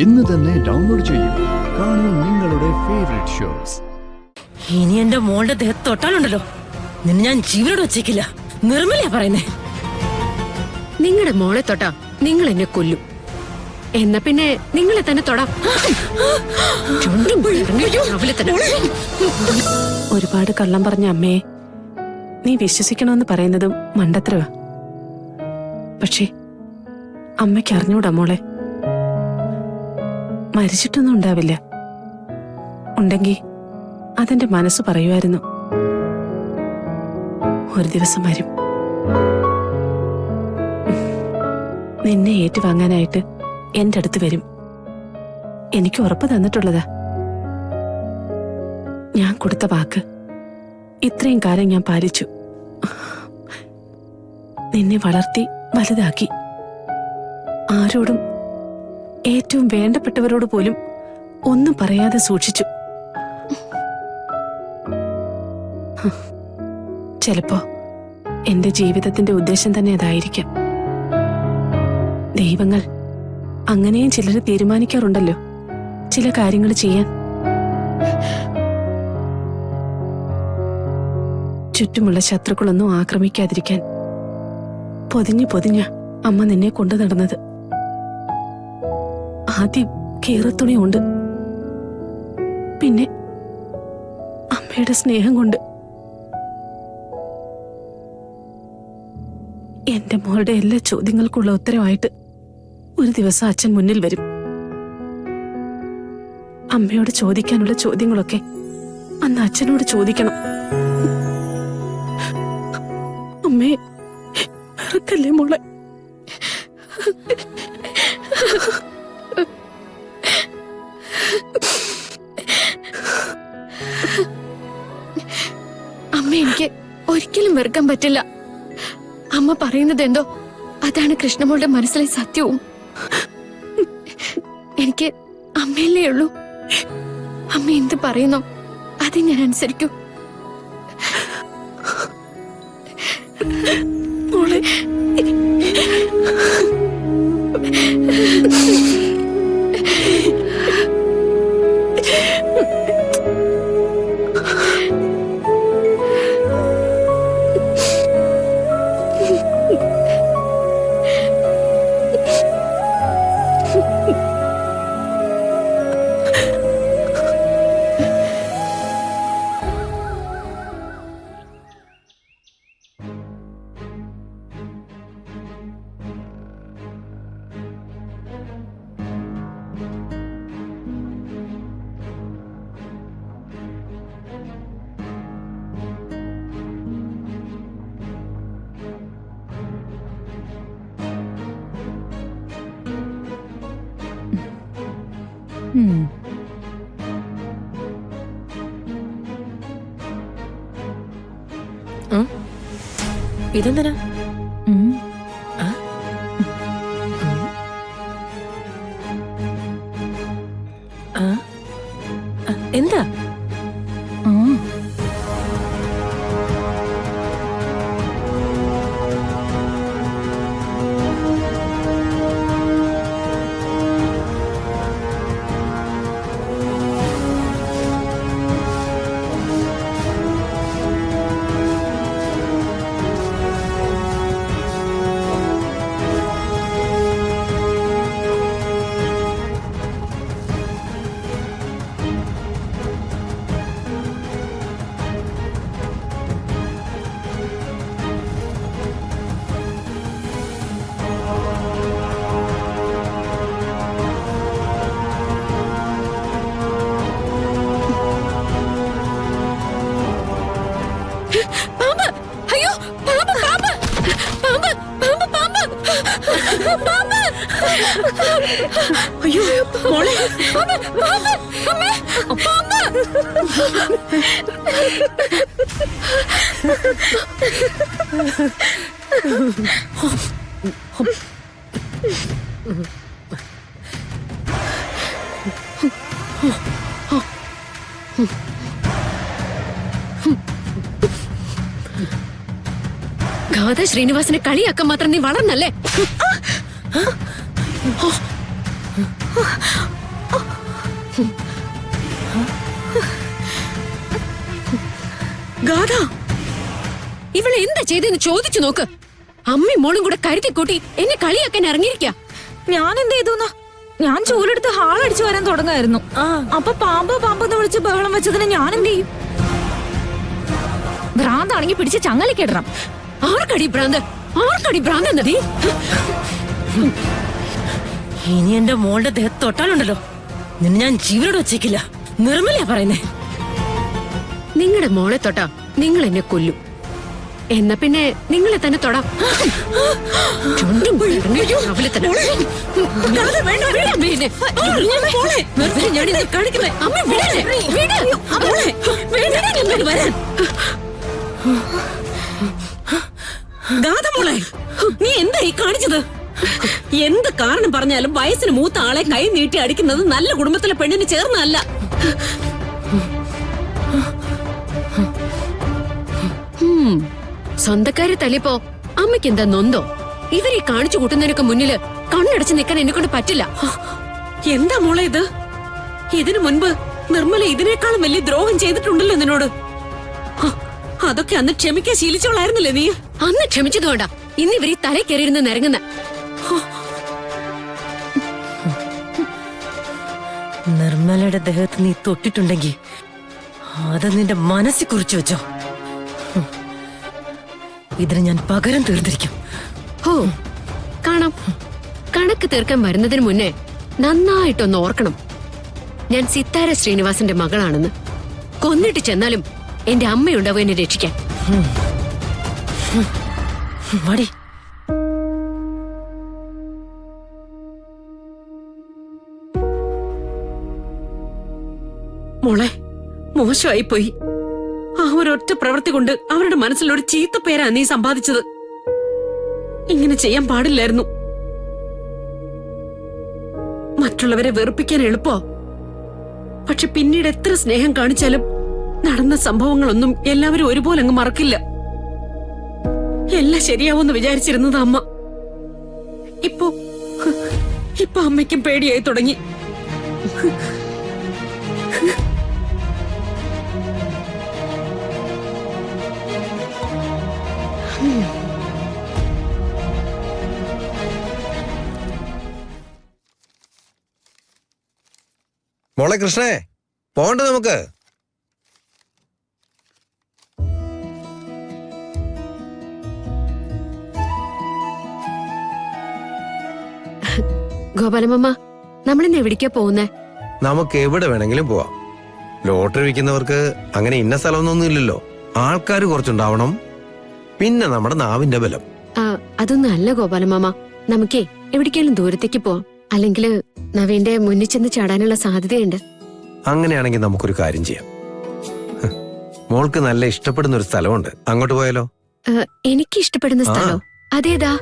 ഇന്ന് തന്നെ ഡൗൺലോഡ് ചെയ്യൂ. കാണൂ നിങ്ങളുടെ ഫേവറേറ്റ് ഷോസ്. ഇനി എന്റെ മോളുടെ ദേഹത്ത് തൊട്ടാലുണ്ടല്ലോ, നിന്നെ ഞാൻ ജീവനോട് വെച്ചേക്കില്ല. നിർമ്മലയാ പറയുന്നേ. നിങ്ങളുടെ മോളെ തൊട്ടാ നിങ്ങൾ എന്നെ കൊല്ലും. എന്നാ പിന്നെ നിങ്ങളെ തന്നെ തൊടാം. ഒരുപാട് കള്ളം പറഞ്ഞ അമ്മയെ നീ വിശ്വസിക്കണമെന്ന് പറയുന്നതും മണ്ടത്തരവാ. പക്ഷേ അമ്മയ്ക്ക് അറിഞ്ഞൂടാ മോളെ, മരിച്ചിട്ടൊന്നും ഉണ്ടാവില്ല. ഉണ്ടെങ്കിൽ അതെന്റെ മനസ്സ് പറയുമായിരുന്നു. ഒരു ദിവസം വരും, നിന്നെ ഏറ്റുവാങ്ങാനായിട്ട് എന്റെ അടുത്ത് വരും. എനിക്ക് ഉറപ്പ് തന്നിട്ടുള്ളതാ. ഞാൻ കൊടുത്ത വാക്ക് ഇത്രയും കാലം ഞാൻ പാലിച്ചു. നിന്നെ വളർത്തി വലുതാക്കി. ആരോടും, ഏറ്റവും വേണ്ടപ്പെട്ടവരോട് പോലും ഒന്നും പറയാതെ സൂക്ഷിച്ചു. ചിലപ്പോ എന്റെ ജീവിതത്തിന്റെ ഉദ്ദേശം തന്നെ അതായിരിക്കാം. ദൈവങ്ങൾ അങ്ങനെയും ചിലര് തീരുമാനിക്കാറുണ്ടല്ലോ ചില കാര്യങ്ങൾ ചെയ്യാൻ. ചുറ്റുമുള്ള ശത്രുക്കളൊന്നും ആക്രമിക്കാതിരിക്കാൻ പൊതിഞ്ഞു പൊതിഞ്ഞ അമ്മ നിന്നെ കൊണ്ടു നടന്നത്. ആദ്യം കീറത്തുണി കൊണ്ട്, പിന്നെ അമ്മയുടെ സ്നേഹം കൊണ്ട്. എന്റെ മോളുടെ എല്ലാ ചോദ്യങ്ങൾക്കുള്ള ഉത്തരവായിട്ട് ഒരു ദിവസം അച്ഛൻ മുന്നിൽ വരും. അമ്മയോട് ചോദിക്കാനുള്ള ചോദ്യങ്ങളൊക്കെ അന്ന് അച്ഛനോട് ചോദിക്കണം. അമ്മേ, മറക്കല്ലേ മോളെ. അമ്മ എനിക്ക് ഒരിക്കലും വെറുക്കാൻ പറ്റില്ല. അമ്മ പറയുന്നത് എന്തോ അതാണ് കൃഷ്ണമോളുടെ മനസ്സിലെ സത്യവും. എനിക്ക് അമ്മയല്ലേ ഉള്ളൂ. അമ്മ എന്ത് പറയുന്നോ അത് ഞാൻ അനുസരിക്കൂ. മോളെ, ഇതെന്തിനാ? എന്താ? അയ്യോ മോളെ, ഗാഥ ശ്രീനിവാസനെ കളിയാക്കാൻ മാത്രം നീ വളർന്നല്ലേ? ഗാഥ, ഇവളെ എന്താ ചെയ്തെന്ന് ചോദിച്ചു നോക്ക്. അമ്മയും മോളും കൂടെ കരുതി കൂട്ടി എന്നെ കളിയാക്കാൻ ഇറങ്ങിയിരിക്ക. ഞാൻ എന്ത് ചെയ്തു? ഞാൻ ചൂലെടുത്ത് ഹാളടിച്ചു വരാൻ തുടങ്ങായിരുന്നു. അപ്പൊ പാമ്പെന്ന് വിളിച്ച് ബഹളം വെച്ചതിന് ഞാൻ എന്ത് ചെയ്യും? ഭ്രാന്താണെങ്കിൽ പിടിച്ച് ചങ്ങലിക്കിടണം. ആർക്കടി ഭ്രാന്ത്? ആർക്കടി ഭ്രാന്ത് എന്നതീ? ഇനി എന്റെ മോളുടെ ദേഹത്ത് തൊട്ടാലുണ്ടല്ലോ, നിന്നെ ഞാൻ ജീവനോട് വെച്ചേക്കില്ല. നിർമ്മലയാ പറയുന്നേ. നിങ്ങളുടെ മോളെ തൊട്ടാ നിങ്ങൾ എന്നെ കൊല്ലും. എന്നാ പിന്നെ നിങ്ങളെ തന്നെ തൊടാം. ചുണ്ടും പിടഞ്ഞു രാവിലെ തന്നെ. ഞാനിത് കാണിക്കുന്നേ. അമ്മ വിടല്ലേ? വരാൻ ഗാഥ മോളെ, നീ എന്താ ഈ കാണിച്ചത്? എന്ത് കാരണം പറഞ്ഞാലും വയസ്സിന് മൂത്ത ആളെ കൈ നീട്ടി അടിക്കുന്നത് നല്ല കുടുംബത്തിലെ പെണ്ണിന് ചേർന്നല്ല. സ്വന്തക്കാരെ തല്ലിപ്പോ അമ്മയ്ക്ക് എന്താ നൊന്തോ? ഇവരെ കാണിച്ചു കൂട്ടുന്നതിനൊക്കെ മുന്നില് കണ്ണടച്ച് നിൽക്കാൻ എന്നെ കൊണ്ട് പറ്റില്ല. എന്താ മോളെ ഇത്? ഇതിനു മുൻപ് നിർമ്മല ഇതിനേക്കാളും വലിയ ദ്രോഹം ചെയ്തിട്ടുണ്ടല്ലോ നിന്നോട്. അതൊക്കെ അന്ന് ക്ഷമിക്കാൻ ശീലിച്ചോളായിരുന്നില്ലേ നീ? അന്ന് ക്ഷമിച്ചതുകൊണ്ടാ ഇന്ന് ഇവര് തല കയറിയിരുന്ന് നിരങ്ങുന്ന. നിർമ്മലയുടെ ദേഹത്ത് നീ തൊട്ടിട്ടുണ്ടെങ്കിൽ അത് നിന്റെ മനസ്സിൽ കുറിച്ചു വെച്ചോ. ഇതിന് ഞാൻ പകരം തീർത്തിരിക്കും. ഹോ, കാണാം. കണക്ക് തീർക്കാൻ വരുന്നതിന് മുന്നേ നന്നായിട്ടൊന്ന് ഓർക്കണം, ഞാൻ സിത്താര ശ്രീനിവാസന്റെ മകളാണെന്ന്. കൊന്നിട്ട് ചെന്നാലും എന്റെ അമ്മയുണ്ടാവും എന്നെ രക്ഷിക്കാൻ. മടി. മോളെ, മോശമായി പോയി. ആ ഒരൊറ്റ പ്രവൃത്തി കൊണ്ട് അവരുടെ മനസ്സിൽ ഒരു ചീത്ത പേരാ നീ സമ്പാദിച്ചത്. ഇങ്ങനെ ചെയ്യാൻ പാടില്ലായിരുന്നു. മറ്റുള്ളവരെ വെറുപ്പിക്കാൻ എളുപ്പോ, പക്ഷെ പിന്നീട് എത്ര സ്നേഹം കാണിച്ചാലും നടന്ന സംഭവങ്ങളൊന്നും എല്ലാവരും ഒരുപോലെ അങ്ങ് മറക്കില്ല. എല്ലാം ശരിയാവുമെന്ന് വിചാരിച്ചിരുന്നത് അമ്മ. ഇപ്പൊ അമ്മയ്ക്കും പേടിയായി തുടങ്ങി. മോളെ കൃഷ്ണേ, പോണ്ട നമുക്ക്. ഗോപാലമ്മ, നമ്മളിന്ന് എവിടേക്കാ പോകുന്നേ? നമുക്ക് എവിടെ വേണമെങ്കിലും പോവാം. ലോട്ടറി വിൽക്കുന്നവർക്ക് അങ്ങനെ ഇന്ന സ്ഥലമൊന്നും ഇല്ലല്ലോ. ആൾക്കാർ കുറച്ചുണ്ടാവണം, പിന്നെ നമ്മുടെ നാവിന്റെ ബലം. അതൊന്നും അല്ല ഗോപാലമ്മ, നമുക്കേ എവിടേക്കാലും ദൂരത്തേക്ക് പോവാം. അല്ലെങ്കിൽ നവീന്റെ മുന്നിൽ ചെന്ന് ചാടാനുള്ള സാധ്യതയുണ്ട്. അങ്ങനെയാണെങ്കിൽ നമുക്കൊരു കാര്യം ചെയ്യാം. മോൾക്ക് നല്ല ഇഷ്ടപ്പെടുന്ന ഒരു സ്ഥലമുണ്ട്, അങ്ങോട്ട് പോയാലോ? എനിക്ക് ഇഷ്ടപ്പെടുന്ന സ്ഥലം അതേതാ?